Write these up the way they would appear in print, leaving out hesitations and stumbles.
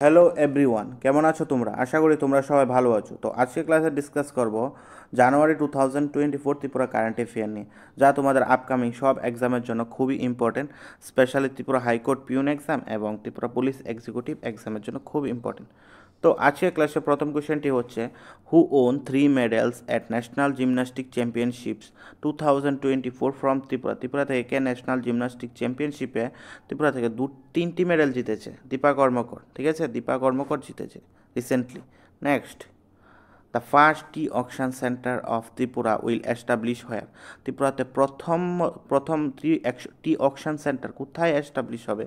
Hello everyone, কেমন আছো তোমরা? আশা করি তোমরা সবাই ভালো আছো। তো আজকে ক্লাসে ডিসকাস করব জানুয়ারি 2024 ত্রিপুরা কারেন্ট অ্যাফেয়ার নিয়ে, যা তোমাদের আপকামিং সব এক্সামের জন্য খুবই important. Specially Tripura high court peon exam এবং ত্রিপুরা পুলিশ এক্সিকিউটিভ এক্সামের জন্য খুবই ইম্পর্টেন্ট। তো আজকে ক্লাসের প্রথম কোয়েশ্চেনটি হচ্ছে, who won 3 medals at national gymnastic championships 2024 from Tripura? Tripura থেকে কে ন্যাশনাল জিমন্যাস্টিক চ্যাম্পিয়নশিপে ত্রিপুরা থেকে তিনটি মেডেল জিতেছে? দীপা কর্মকর, ঠিক আছে, দীপা কর্মকর জিতেছে recently. Next, the first tea auction centre of Tripura will establish where? ত্রিপুরাতে প্রথম প্রথম টি অকশন সেন্টার কোথায় এস্টাবলিশ হবে?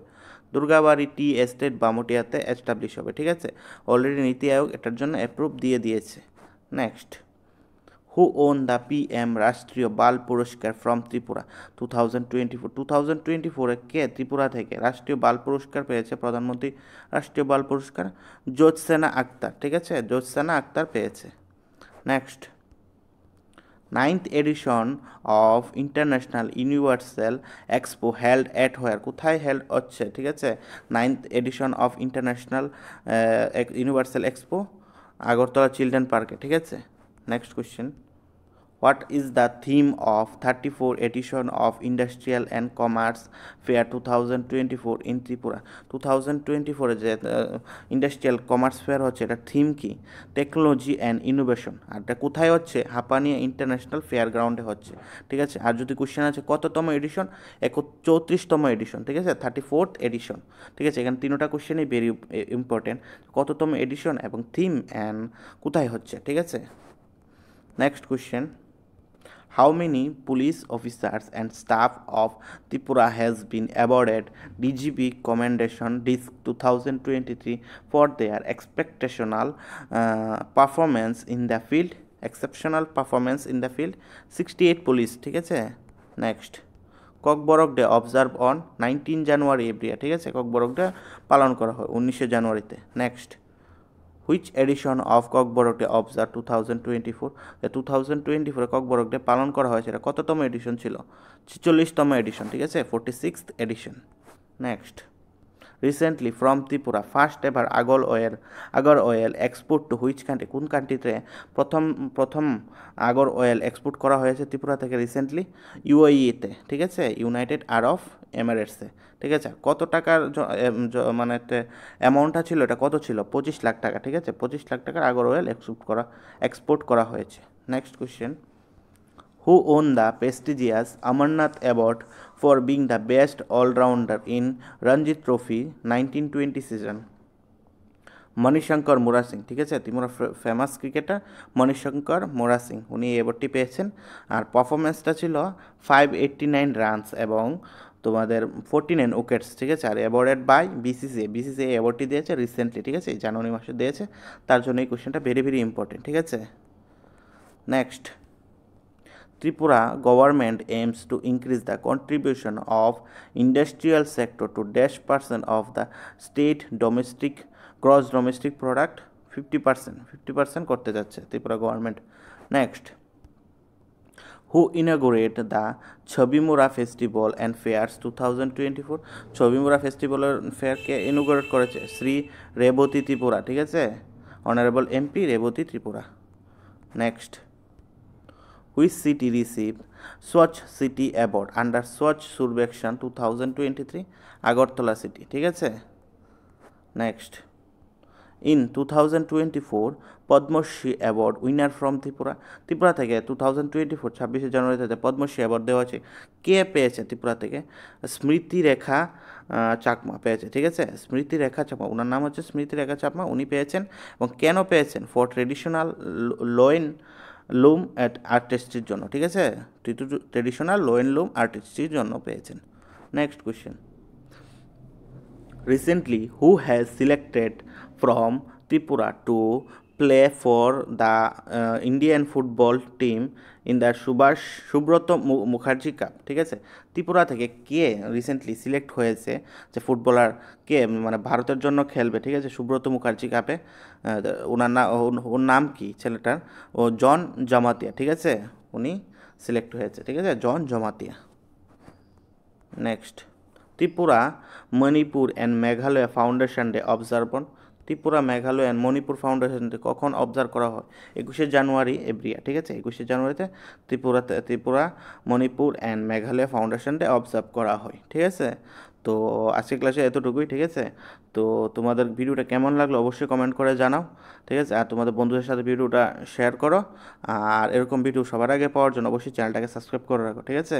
দুর্গাবাড়ি টি এস্টেট বামুটিয়াতে এস্টাবলিশ হবে, ঠিক আছে। অলরেডি নীতি আয়োগ এটার জন্য অ্যাপ্রুভ দিয়ে দিয়েছে। Next, who won the PM রাষ্ট্রীয় বাল পুরস্কার ফ্রম ত্রিপুরা 2024? 2024-এ কে ত্রিপুরা থেকে রাষ্ট্রীয় বাল পুরস্কার পেয়েছে? প্রধানমন্ত্রী রাষ্ট্রীয় বাল পুরস্কার জোৎসেনা আক্তার, ঠিক আছে, জোৎসেনা আক্তার পেয়েছে। Next, 9th edition of international universal expo held at where? কোথায় হেল্ড হচ্ছে, ঠিক আছে? 9th edition of international universal expo Agartala children পার্কে, ঠিক আছে। Next question, what is the theme of 34 edition of industrial and commerce fair 2024 in Tripura? 2024-এ যে industrial commerce fair হচ্ছে, এটার থিম কি? Technology and innovation. আর এটা কোথায় হচ্ছে? হাপানিয়া ইন্টারন্যাশনাল ফেয়ার গ্রাউন্ডে হচ্ছে, ঠিক আছে। আর যদি কোশ্চেন আছে কততম এডিশন, 34তম এডিশন, ঠিক আছে, 34th এডিশন, ঠিক আছে। এখানে তিনোটা কোশ্চেনই ভেরি ইম্পর্টেন্ট, কততম এডিশন এবং থিম অ্যান্ড কোথায় হচ্ছে, ঠিক আছে। Next question, how many police officers and staff of Tripura has been awarded DGP Commendation Disc 2023 for their performance in the field? Exceptional performance in the field, 68 police, ঠিক আছে। Next, Kokborok day observe on 19 January every year, ঠিক আছে। Kokborok day পালন করা হয় 19শে জানুয়ারিতে। Next, which edition of Kokborok day observe 2024? 2024-এ ককবরক ডে পালন করা হয়েছে, এটা কততম এডিশন ছিল? 46তম এডিশন, ঠিক আছে, 46th edition. Next, recently from Tripura first ever agar oil export to which country? কোন কান্ট্রিতে প্রথম প্রথম আগর অয়েল এক্সপোর্ট করা হয়েছে ত্রিপুরা থেকে রিসেন্টলি? ইউএইতে, ঠিক আছে, ইউনাইটেড আরব এমিরেটসে, ঠিক আছে। কত টাকার মানে অ্যামাউন্টটা ছিল, এটা কত ছিল? 25 লাখ টাকা, ঠিক আছে, 25 লাখ টাকার আগর অয়েল এক্সপোর্ট করা হয়েছে। Next question, who won the prestigious Amarnath Award for being the best all-rounder in Ranji Trophy 1920 season? Manishankar মোরা সিং, ঠিক আছে, ত্রিপুরা ফেমাস ক্রিকেটার মণিশঙ্কর মোরা সিং, উনি এই অ্যাওয়ার্ডটি পেয়েছেন। আর পারফরমেন্সটা ছিল 589 রানস এবং তোমাদের 49 উইকেটস, ঠিক আছে। আর অ্যাওয়ার্ডেড বাই বিসিসিআই অ্যাওয়ার্ডটি দিয়েছে রিসেন্টলি, ঠিক আছে, জানুয়ারি মাসে দিয়েছে। তার জন্য এই কোয়েশ্চেনটা ভেরি ভেরি ইম্পর্টেন্ট, ঠিক আছে। Next, Tripura government aims to increase the contribution of industrial sector to -% of the state gross domestic product 50% করতে যাচ্ছে Tripura government. Next, who inaugurate the Chhabimura festival and fairs 2024? Chhabimura ফেস্টিভ্যালের ফেয়ারকে ইনগুরেট করেছে শ্রী রেবতী ত্রিপুরা, ঠিক আছে, honourable MP Rebati Tripura. Next, which city received Swachh City Award under Swachh Survekshan 2023? Agartala city, ঠিক আছে। Next, in 2024 Padma Shri award winner from Tripura? Tripura থেকে 2024 26শে জানুয়ারিতে পদ্মশ্রী অ্যাওয়ার্ড দেওয়া হয়েছে, কে পেয়েছে ত্রিপুরা থেকে? স্মৃতি রেখা চাকমা পেয়েছে, ঠিক আছে, স্মৃতি রেখা চাকমা, ওনার নাম হচ্ছে স্মৃতি রেখা চাকমা, উনি পেয়েছেন। এবং কেন পেয়েছেন? ফর ট্রেডিশনাল লুম আর্টিস্ট্রির জন্য, ঠিক আছে, ট্রেডিশনাল লোয়েন লুম আর্টিস্ট্রির জন্য পেয়েছেন। Next question, recently who has selected from Tripura to play for the Indian football team in the Subrata Mukherjee cup? ঠিক আছে, ত্রিপুরা থেকে কে রিসেন্টলি সিলেক্ট হয়েছে যে ফুটবলার কে মানে ভারতের জন্য খেলবে, ঠিক আছে, সুব্রত মুখার্জি কাপে? ওর নাম কি ছেলেটার? ও জন জমাতিয়া, ঠিক আছে, উনি সিলেক্ট হয়েছে, ঠিক আছে, John Jamatia. Next, Tripura Manipur and Meghalaya foundation day observe on? Tripura, Meghalaya and Manipur ফাউন্ডেশনটি কখন অবজার্ভ করা হয়? 21শে জানুয়ারি এভরি ইয়ার, ঠিক আছে? 21শে জানুয়ারিতে ত্রিপুরা, মণিপুর অ্যান্ড মেঘালয় ফাউন্ডেশনটা অবজার্ভ করা হয়, ঠিক আছে? তো আজকের ক্লাসে এতটুকুই, ঠিক আছে? তো তোমাদের ভিডিওটা কেমন লাগলো অবশ্যই কমেন্ট করে জানাও, ঠিক আছে? আর তোমাদের বন্ধুদের সাথে ভিডিওটা শেয়ার করো। আর এরকম ভিডিও সবার আগে পাওয়ার জন্য অবশ্যই চ্যানেলটাকে সাবস্ক্রাইব করে রাখো, ঠিক আছে?